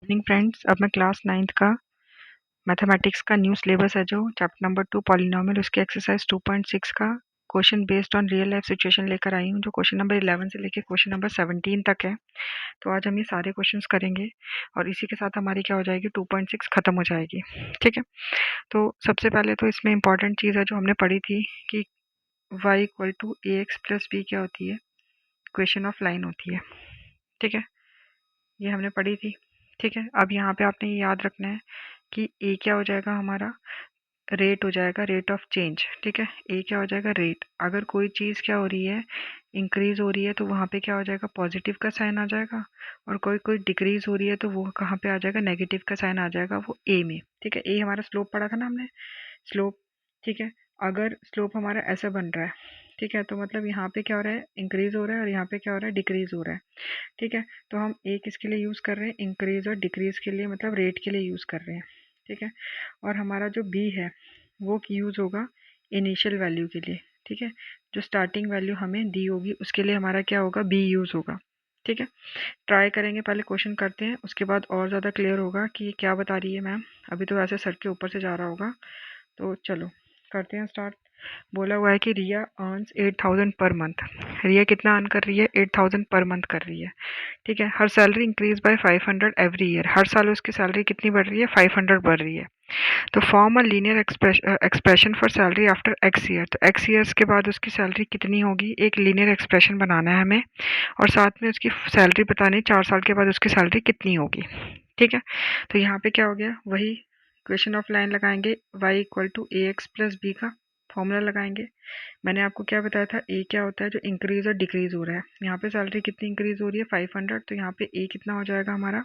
Morning friends, अब मैं class 9th का मैथमेटिक्स का न्यू सिलेबस है जो चैप्टर नंबर 2 पॉलिनोमियल उसके एक्सरसाइज 2.6 का question based on real life situation लेकर आई हूँ, जो क्वेश्चन नंबर 11 से लेकर क्वेश्चन नंबर 17 तक है। तो आज हम ये सारे क्वेश्चंस करेंगे और इसी के साथ हमारी क्या हो जाएगी, 2.6 खत्म हो जाएगी। ठीक है, तो सबसे पहले तो इसमें इंपॉर्टेंट चीज़ है जो हमने पढ़ी थी कि y equal to a x plus b क्या होती है, इक्वेशन ऑफ लाइन होती है। ठीक है, ये हमने पढ़ी थी। ठीक है, अब यहाँ पे आपने ये याद रखना है कि ए क्या हो जाएगा, हमारा रेट हो जाएगा, रेट ऑफ चेंज। ठीक है, ए क्या हो जाएगा, रेट। अगर कोई चीज़ क्या हो रही है, इंक्रीज हो रही है, तो वहाँ पे क्या हो जाएगा, पॉजिटिव का साइन आ जाएगा। और कोई कोई डिक्रीज हो रही है तो वो कहाँ पे आ जाएगा, नेगेटिव का साइन आ जाएगा, वो ए में। ठीक है, ए हमारा स्लोप पढ़ा था ना हमने, स्लोप। ठीक है, अगर स्लोप हमारा ऐसा बन रहा है, ठीक है, तो मतलब यहाँ पे क्या हो रहा है, इंक्रीज हो रहा है, और यहाँ पे क्या हो रहा है, डिक्रीज हो रहा है। ठीक है, तो हम ए किसके लिए यूज़ कर रहे हैं, इंक्रीज और डिक्रीज के लिए, मतलब रेट के लिए यूज़ कर रहे हैं। ठीक है, और हमारा जो बी है वो यूज़ होगा इनिशियल वैल्यू के लिए। ठीक है, जो स्टार्टिंग वैल्यू हमें दी होगी उसके लिए हमारा क्या होगा, बी यूज़ होगा। ठीक है, ट्राई करेंगे, पहले क्वेश्चन करते हैं, उसके बाद और ज़्यादा क्लियर होगा कि ये क्या बता रही है मैम। अभी तो वैसे सर के ऊपर से जा रहा होगा, तो चलो करते हैं स्टार्ट। बोला हुआ है कि रिया अर्न्स 8,000 पर मंथ। रिया कितना अर्न कर रही है, 8,000 पर मंथ कर रही है। ठीक है, हर salary increase by 500 every year. हर साल उसकी सैलरी कितनी बढ़ रही है, 500 बढ़ रही है। तो form a linear expression for salary after x year. तो एक्स ईयर्स के बाद उसकी सैलरी कितनी होगी, एक लीनियर एक्सप्रेशन बनाना है हमें, और साथ में उसकी सैलरी बतानी, 4 साल के बाद उसकी सैलरी कितनी होगी। ठीक है, तो यहाँ पे क्या हो गया, वही इक्वेशन ऑफ लाइन लगाएंगे, y equal to a x plus b का फॉर्मूला लगाएंगे। मैंने आपको क्या बताया था, ए क्या होता है, जो इंक्रीज और डिक्रीज हो रहा है। यहाँ पे सैलरी कितनी इंक्रीज हो रही है, 500, तो यहाँ पे ए कितना हो जाएगा, हमारा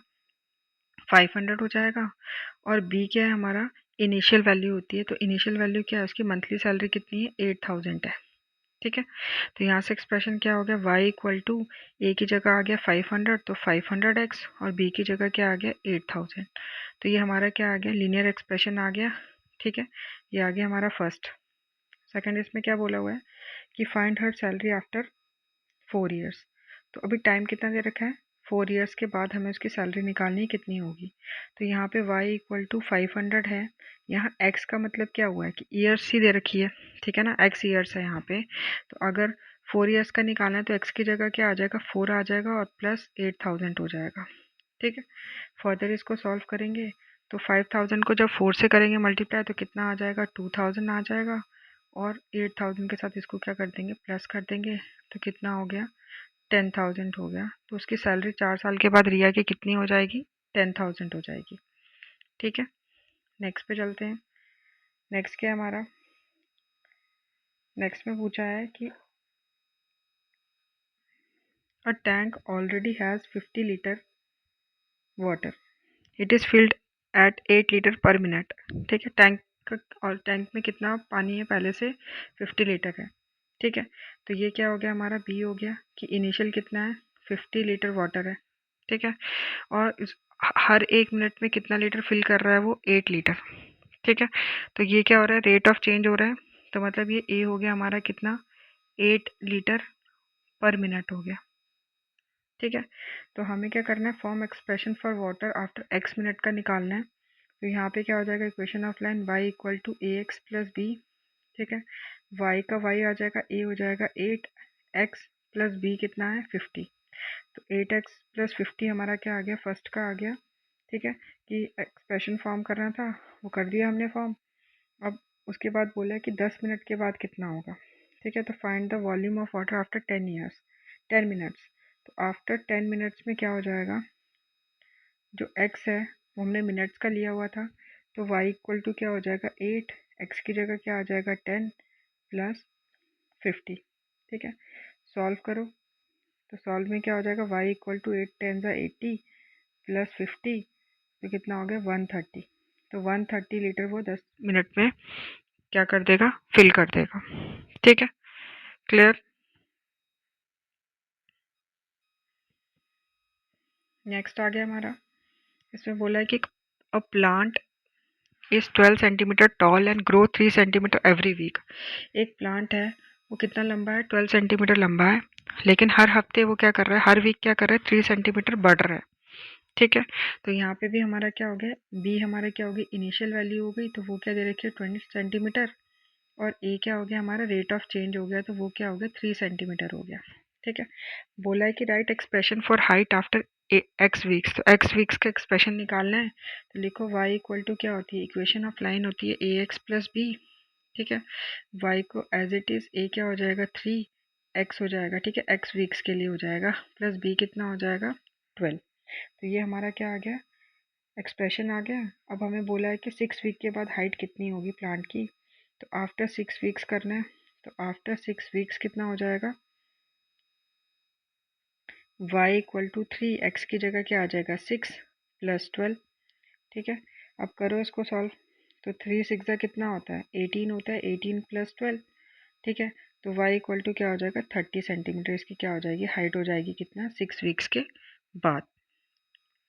500 हो जाएगा। और बी क्या है, हमारा इनिशियल वैल्यू होती है। तो इनिशियल वैल्यू क्या है, उसकी मंथली सैलरी कितनी है, 8,000 है। ठीक है, तो यहाँ से एक्सप्रेशन क्या हो गया, y इक्वल टू ए की जगह आ गया 500, तो 500x, और b की जगह क्या आ गया, 8,000। तो ये हमारा क्या आ गया, लीनियर एक्सप्रेशन आ गया। ठीक है, ये आ गया हमारा फर्स्ट। सेकंड, इसमें क्या बोला हुआ है कि find her salary after 4 years. तो अभी टाइम कितना दे रखा है, 4 ईयर्स के बाद हमें उसकी सैलरी निकालनी कितनी होगी। तो यहाँ पे y इक्वल टू 500 है। यहाँ x का मतलब क्या हुआ है कि ईयर्स ही दे रखी है। ठीक है ना, x ईयर्स है यहाँ पे। तो अगर 4 ईयर्स का निकालना है तो x की जगह क्या आ जाएगा, 4 आ जाएगा, और प्लस 8,000 हो जाएगा। ठीक है, फर्दर इसको सॉल्व करेंगे तो 5,000 को जब 4 से करेंगे मल्टीप्लाई, तो कितना आ जाएगा, 2,000 आ जाएगा। और 8,000 के साथ इसको क्या कर देंगे, प्लस कर देंगे, तो कितना हो गया, 10,000 हो गया। तो उसकी सैलरी 4 साल के बाद रिया की कितनी हो जाएगी, 10,000 हो जाएगी। ठीक है, नेक्स्ट पे चलते हैं। नेक्स्ट क्या है हमारा, नेक्स्ट में पूछा है कि a tank already has 50 litre water, it is filled at 8 litre per minute. ठीक है, और टैंक में कितना पानी है, पहले से 50 लीटर है। ठीक है, तो ये क्या हो गया, हमारा बी हो गया कि इनिशियल कितना है, 50 लीटर वाटर है। ठीक है, और हर 1 मिनट में कितना लीटर फिल कर रहा है, वो 8 लीटर। ठीक है, तो ये क्या हो रहा है, रेट ऑफ चेंज हो रहा है। तो मतलब ये ए हो गया हमारा कितना, 8 लीटर पर मिनट हो गया। ठीक है, तो हमें क्या करना है, form expression for water after x minute का निकालना है। तो यहाँ पे क्या हो जाएगा, equation of line y equal to a x plus b. ठीक है, y का y आ जाएगा, a हो जाएगा 8, x प्लस b कितना है, 50। तो 8x प्लस 50 हमारा क्या आ गया, फर्स्ट का आ गया। ठीक है, कि एक्सप्रेशन फॉर्म करना था, वो कर दिया हमने फॉर्म। अब उसके बाद बोला है कि 10 मिनट के बाद कितना होगा। ठीक है, तो find the volume of water after 10 minutes. तो आफ्टर 10 मिनट्स में क्या हो जाएगा, जो x है वो हमने मिनट्स का लिया हुआ था, तो y इक्वल टू क्या हो जाएगा, 8, x की जगह क्या आ जाएगा, 10 प्लस 50। ठीक है, सॉल्व करो, तो सॉल्व में क्या हो जाएगा, y इक्वल टू 8 10 ज़ा 80 प्लस 50, तो कितना हो गया, 130। तो 130 लीटर वो 10 मिनट में क्या कर देगा, फिल कर देगा। ठीक है, क्लियर। नेक्स्ट आ गया हमारा, इसमें बोला है कि a plant is 12 centimetre tall and grow 3 centimetre every week. एक प्लांट है, वो कितना लंबा है, 12 सेंटीमीटर लंबा है, लेकिन हर हफ्ते वो क्या कर रहा है, हर वीक क्या कर रहा है, 3 सेंटीमीटर बढ़ रहा है। ठीक है। तो यहाँ पे भी हमारा क्या हो गया, बी हमारा क्या हो गई, इनिशियल वैल्यू हो गई, तो वो क्या दे रखी है 20 सेंटीमीटर, और ए क्या हो गया हमारा, रेट ऑफ चेंज हो गया, तो वो क्या हो गया 3 सेंटीमीटर हो गया। ठीक है। बोला है कि right expression for height after x weeks, तो एक्स वीक्स का एक्सप्रेशन निकालना है, तो लिखो y इक्वल टू क्या होती है, इक्वेशन ऑफ लाइन होती है ए एक्स प्लस बी। ठीक है। y को एज इट इज ए क्या हो जाएगा 3x हो जाएगा, ठीक है, x वीक्स के लिए हो जाएगा, प्लस b कितना हो जाएगा 12। तो ये हमारा क्या आ गया, एक्सप्रेशन आ गया। अब हमें बोला है कि 6 वीक के बाद हाइट कितनी होगी प्लांट की, तो आफ्टर 6 वीक्स करना है, तो आफ्टर 6 वीक्स कितना हो जाएगा, y इक्वल टू 3x की जगह क्या आ जाएगा 6 प्लस 12। ठीक है। अब करो इसको सॉल्व, तो 3 6 कितना होता है 18 होता है, 18 प्लस 12। ठीक है। तो y इक्वल टू क्या हो जाएगा 30 सेंटीमीटर, इसकी क्या हो जाएगी हाइट हो जाएगी कितना 6 वीक्स के बाद।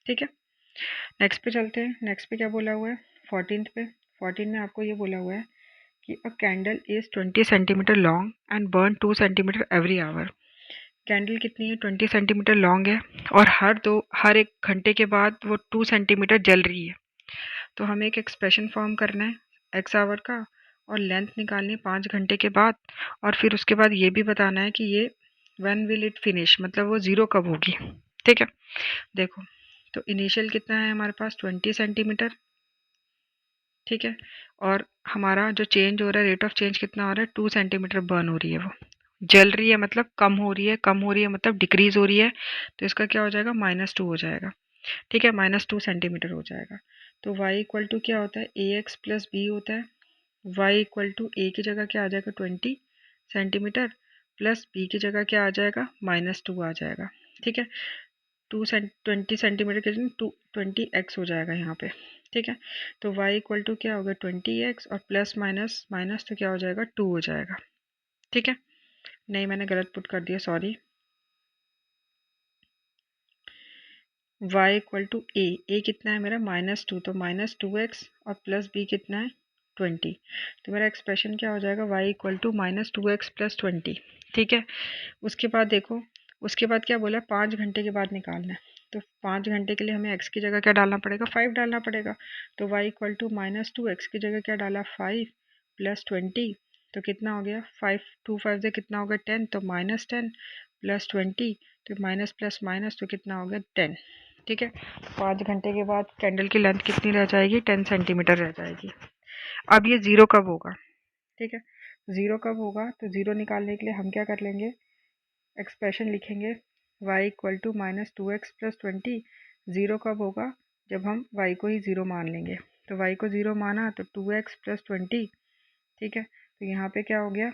ठीक है। नेक्स्ट पे चलते हैं, नेक्स्ट पे क्या बोला हुआ है 14 पे। 14 में आपको ये बोला हुआ है कि अ candle is 20 centimetre long and burn 2 centimetre every hour. Candle कितनी है 20 सेंटीमीटर लॉन्ग है, और हर 1 घंटे के बाद वो 2 सेंटीमीटर जल रही है। तो हमें एक एक्सप्रेशन फॉर्म करना है एक्स आवर का, और लेंथ निकालनी है 5 घंटे के बाद, और फिर उसके बाद ये भी बताना है कि ये व्हेन विल इट फिनिश, मतलब वो ज़ीरो कब होगी। ठीक है। देखो, तो इनिशियल कितना है हमारे पास 20 सेंटीमीटर। ठीक है। और हमारा जो चेंज हो रहा है, रेट ऑफ चेंज कितना हो रहा है 2 सेंटीमीटर बर्न हो रही है, वो जल रही है, मतलब कम हो रही है, कम हो रही है मतलब डिक्रीज हो रही है, तो इसका क्या हो जाएगा -2 हो जाएगा। ठीक है, -2 सेंटीमीटर हो जाएगा। तो y इक्वल टू क्या होता है ए एक्स प्लस बी होता है, y इक्वल टू ए की जगह क्या आ जाएगा 20 सेंटीमीटर, प्लस बी की जगह क्या आ जाएगा -2 आ जाएगा। ठीक है। 20 सेंटीमीटर के लिए 20x हो जाएगा यहाँ पे। ठीक है। तो y इक्वल टू क्या होगा 20x, और प्लस माइनस माइनस तो क्या हो जाएगा 2 हो जाएगा। ठीक है। नहीं, मैंने गलत पुट कर दिया, सॉरी। y इक्वल टू ए कितना है मेरा -2, तो -2x, और प्लस b कितना है 20। तो मेरा एक्सप्रेशन क्या हो जाएगा y equal to -2x plus 20। ठीक है। उसके बाद देखो, उसके बाद क्या बोला 5 घंटे के बाद निकालना है, तो 5 घंटे के लिए हमें x की जगह क्या डालना पड़ेगा 5 डालना पड़ेगा। तो y इक्वल टू -2x की जगह क्या डाला 5 प्लस 20, तो कितना हो गया 5 2 5 से कितना हो गया 10, तो -10 प्लस 20, तो माइनस प्लस माइनस तो कितना हो गया 10। ठीक है। 5 घंटे के बाद कैंडल की लेंथ कितनी रह जाएगी 10 सेंटीमीटर रह जाएगी। अब ये ज़ीरो कब होगा, ठीक है, ज़ीरो कब होगा, तो ज़ीरो निकालने के लिए हम क्या कर लेंगे, एक्सप्रेशन लिखेंगे y equal to -2x plus 20। Zero कब होगा, जब हम y को ही ज़ीरो मान लेंगे, तो y को ज़ीरो माना तो 2x प्लस 20। ठीक है। तो यहाँ पे क्या हो गया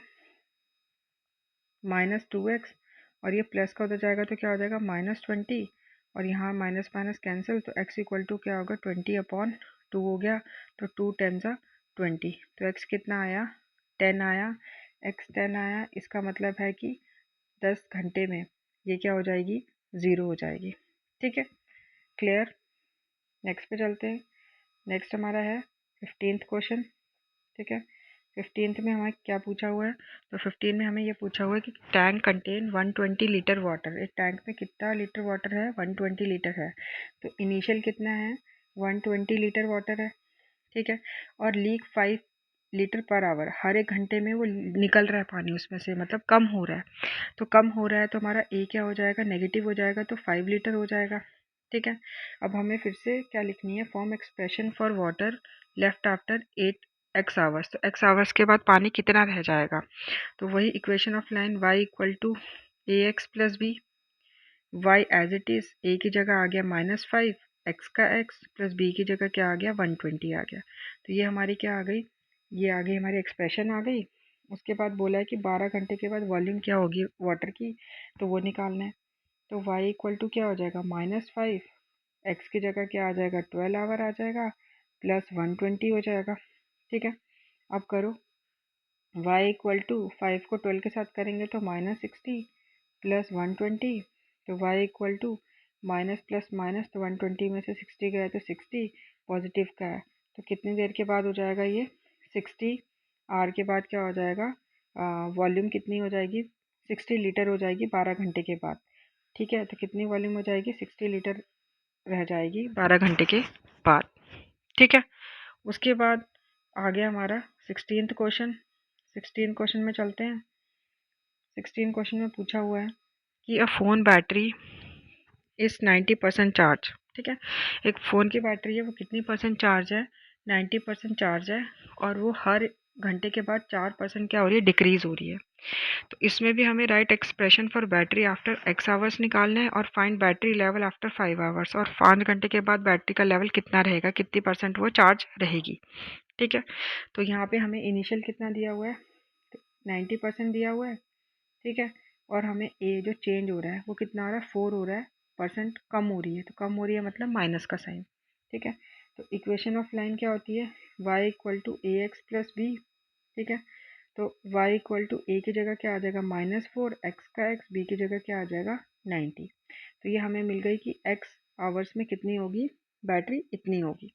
-2x, और ये प्लस का उधर जाएगा तो क्या हो जाएगा -20, और यहाँ माइनस माइनस कैंसिल, तो x इक्वल टू क्या होगा 20/2 हो गया, तो 2 10 20, तो x कितना आया 10 आया, x 10 आया, इसका मतलब है कि 10 घंटे में ये क्या हो जाएगी ज़ीरो हो जाएगी। ठीक है, क्लियर। नेक्स्ट पे चलते हैं। नेक्स्ट हमारा है 15th क्वेश्चन। ठीक है। 15th में हमें क्या पूछा हुआ है, तो 15 में हमें ये पूछा हुआ है कि टैंक कंटेन 120 लीटर वाटर, एक टैंक में कितना लीटर वाटर है 120 लीटर है। तो इनिशियल कितना है 120 लीटर वाटर है। ठीक है। और लीक 5 लीटर पर आवर, हर 1 घंटे में वो निकल रहा है पानी उसमें से, मतलब कम हो रहा है। तो कम हो रहा है तो हमारा ए क्या हो जाएगा नेगेटिव हो जाएगा, तो 5 लीटर हो जाएगा। ठीक है। अब हमें फिर से क्या लिखनी है, form expression for water left after 8x hours, तो x आवर्स के बाद पानी कितना रह जाएगा, तो वही equation of line y equal to a x plus b, y as it is a की जगह आ गया -5, एक्स का एक्स प्लस बी की जगह क्या आ गया 120 आ गया। तो ये हमारी क्या आ गई, ये आ गई हमारी एक्सप्रेशन आ गई। उसके बाद बोला है कि 12 घंटे के बाद वॉल्यूम क्या होगी वाटर की, तो वो निकालना है। तो y इक्वल टू क्या हो जाएगा -5, एक्स की जगह क्या आ जाएगा 12 आवर आ जाएगा, प्लस 120 हो जाएगा। ठीक है। अब करो, y इक्वल टू 5 को 12 के साथ करेंगे तो -60 प्लस 120, तो y equal to minus plus minus, तो 120 में से 60 गया तो 60 पॉजिटिव का है, तो कितनी देर के बाद हो जाएगा ये 60 आर के बाद क्या हो जाएगा, वॉल्यूम कितनी हो जाएगी 60 लीटर हो जाएगी 12 घंटे के बाद। ठीक है। तो कितनी वॉल्यूम हो जाएगी 60 लीटर रह जाएगी 12 घंटे के बाद। ठीक है, उसके बाद आ गया हमारा 16th क्वेश्चन। 16 क्वेश्चन में चलते हैं। 16 क्वेश्चन में पूछा हुआ है कि a phone battery is 90% charge. ठीक है, एक फ़ोन की बैटरी है वो कितनी परसेंट चार्ज है, 90% चार्ज है, और वो हर घंटे के बाद 4% क्या हो रही है, डिक्रीज़ हो रही है। तो इसमें भी हमें right expression for battery after x hours निकालना है और find battery level after 5 hours, और 5 घंटे के बाद बैटरी का लेवल कितना रहेगा, कितनी परसेंट वो चार्ज रहेगी। ठीक है, तो यहाँ पे हमें इनिशियल कितना दिया हुआ है, 90% दिया हुआ है। ठीक है, और हमें ए जो चेंज हो रहा है वो कितना हो रहा है, 4 हो रहा है, परसेंट कम हो रही है, तो कम हो रही है मतलब माइनस का साइन। ठीक है, तो इक्वेशन ऑफ लाइन क्या होती है, y equal to a x plus b. ठीक है, तो y इक्वल टू ए की जगह क्या आ जाएगा, -4, x का x, b की जगह क्या आ जाएगा, 90। तो ये हमें मिल गई कि x आवर्स में कितनी होगी बैटरी, इतनी होगी।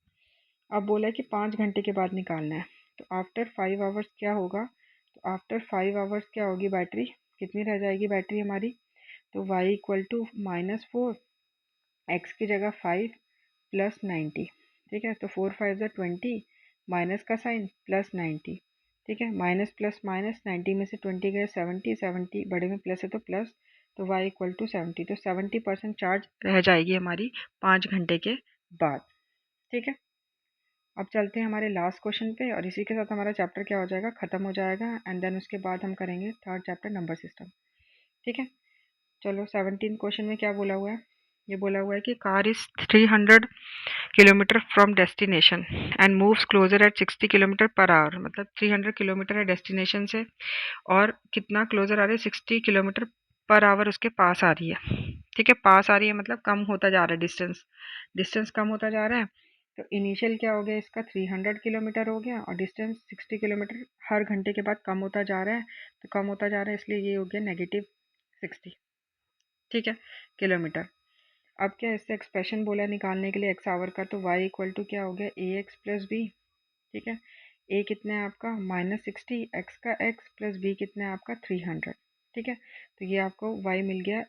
अब बोला है कि 5 घंटे के बाद निकालना है, तो आफ्टर 5 आवर्स क्या होगा, तो आफ्टर 5 आवर्स क्या होगी बैटरी, कितनी रह जाएगी बैटरी हमारी, तो y इक्वल टू -4, x की जगह 5 प्लस 90। ठीक है, तो 4 5 ज़ा 20, माइनस का साइन प्लस 90। ठीक है, माइनस प्लस माइनस, 90 में से 20 गए 70, 70 बड़े में प्लस है तो प्लस, तो y इक्वल टू 70, तो 70% चार्ज रह जाएगी हमारी 5 घंटे के बाद। ठीक है, अब चलते हैं हमारे लास्ट क्वेश्चन पे, और इसी के साथ हमारा चैप्टर क्या हो जाएगा, ख़त्म हो जाएगा, एंड देन उसके बाद हम करेंगे थर्ड चैप्टर नंबर सिस्टम। ठीक है, चलो 17 क्वेश्चन में क्या बोला हुआ है, ये बोला हुआ है कि car is 300 kilometre from destination and moves closer at 60 kilometre per hour. मतलब 300 किलोमीटर है डेस्टिनेशन से, और कितना क्लोजर आ रही है, 60 किलोमीटर पर आवर उसके पास आ रही है। ठीक है, पास आ रही है मतलब कम होता जा रहा है डिस्टेंस, डिस्टेंस कम होता जा रहा है। तो इनिशियल क्या हो गया इसका, 300 किलोमीटर हो गया, और डिस्टेंस 60 किलोमीटर हर घंटे के बाद कम होता जा रहा है, तो कम होता जा रहा है, इसलिए ये हो गया -60। ठीक है, किलोमीटर। अब क्या इससे एक्सप्रेशन बोला निकालने के लिए एक्स आवर का, तो y इक्वल टू क्या हो गया, ए एक्स प्लस बी। ठीक है, a कितना है आपका -60, x का x प्लस b कितना है आपका 300। ठीक है, तो ये आपको y मिल गया,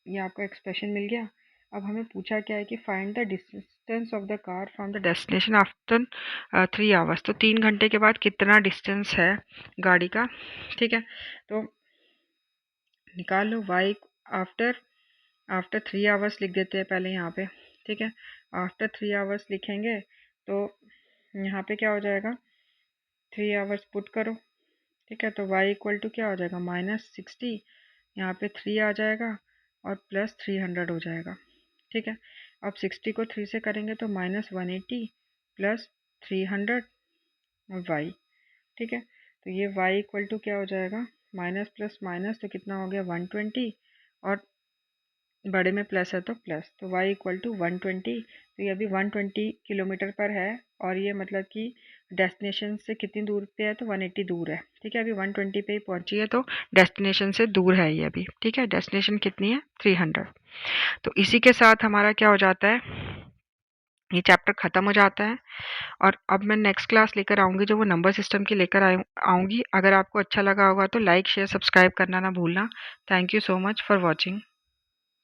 ये आपका एक्सप्रेशन मिल गया। अब हमें पूछा क्या है कि find the distance of the car from the destination after 3 hours. तो 3 घंटे के बाद कितना डिस्टेंस है गाड़ी का। ठीक है, तो निकाल लो y आफ्टर आफ्टर 3 आवर्स लिख देते हैं पहले यहाँ पे। ठीक है, आफ्टर 3 आवर्स लिखेंगे तो यहाँ पे क्या हो जाएगा, 3 आवर्स पुट करो। ठीक है, तो y इक्वल टू क्या हो जाएगा, -60, यहाँ पे 3 आ जाएगा और प्लस 300 हो जाएगा। ठीक है, अब 60 को 3 से करेंगे तो -180 प्लस 300 और y। ठीक है, तो ये y इक्वल टू क्या हो जाएगा, माइनस प्लस माइनस तो कितना हो गया 120, और बड़े में प्लस है तो प्लस, तो y इक्वल टू 120। तो ये अभी 120 किलोमीटर पर है, और ये मतलब कि डेस्टिनेशन से कितनी दूर पे है, तो 180 दूर है। ठीक है, अभी 120 पे ही पहुंची है, तो डेस्टिनेशन से दूर है ये अभी। ठीक है, डेस्टिनेशन कितनी है, 300। तो इसी के साथ हमारा क्या हो जाता है, ये चैप्टर ख़त्म हो जाता है। और अब मैं नेक्स्ट क्लास लेकर आऊँगी जो वो नंबर सिस्टम की लेकर आऊँगी। अगर आपको अच्छा लगा होगा तो लाइक शेयर सब्सक्राइब करना ना भूलना। Thank you so much for watching.